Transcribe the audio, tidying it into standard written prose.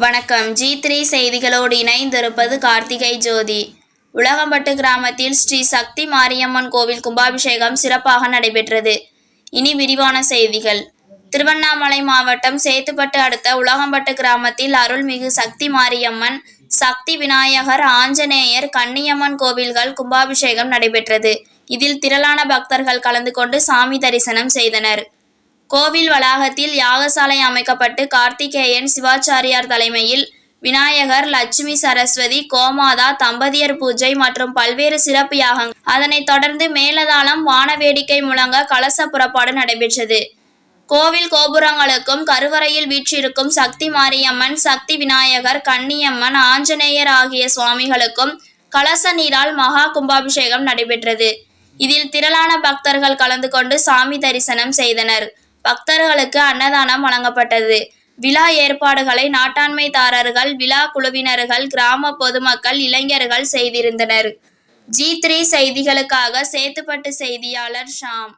வணக்கம். G3 செய்திகளோடு இணைந்திருப்பது கார்த்திகை ஜோதி. உலகம்பட்டு கிராமத்தில் ஸ்ரீ சக்தி மாரியம்மன் கோவில் கும்பாபிஷேகம் சிறப்பாக நடைபெற்றது. இனி விரிவான செய்திகள். திருவண்ணாமலை மாவட்டம் சேத்துப்பட்டு அடுத்த உலகம்பட்டு கிராமத்தில் அருள்மிகு சக்தி மாரியம்மன், சக்தி விநாயகர், ஆஞ்சநேயர், கன்னியம்மன் கோவில்கள் கும்பாபிஷேகம் நடைபெற்றது. இதில் திரளான பக்தர்கள் கலந்து கொண்டு சாமி தரிசனம் செய்தனர். கோவில் வளாகத்தில் யாகசாலை அமைக்கப்பட்டு கார்த்திகேயன் சிவாச்சாரியார் தலைமையில் விநாயகர், லட்சுமி சரஸ்வதி, கோமாதா தம்பதியர் பூஜை மற்றும் பல்வேறு சிறப்பு யாகங்கள். அதனைத் தொடர்ந்து மேலதாளம், வானவேடிக்கை முழங்க கலச புறப்பாடு நடைபெற்றது. கோவில் கோபுரங்களுக்கும் கருவறையில் வீற்றிருக்கும் சக்தி மாரியம்மன், சக்தி விநாயகர், கன்னியம்மன், ஆஞ்சநேயர் ஆகிய சுவாமிகளுக்கும் கலச நீரால் மகா கும்பாபிஷேகம் நடைபெற்றது. இதில் திரளான பக்தர்கள் கலந்து கொண்டு சாமி தரிசனம் செய்தனர். பக்தர்களுக்கு அன்னதானம் வழங்கப்பட்டது. விழா ஏற்பாடுகளை நாட்டாண்மைதாரர்கள், விழா குழுவினர்கள், கிராம பொதுமக்கள், இளைஞர்கள் செய்திருந்தனர். G3 செய்திகளுக்காக சேத்துப்பட்டு செய்தியாளர் ஷாம்.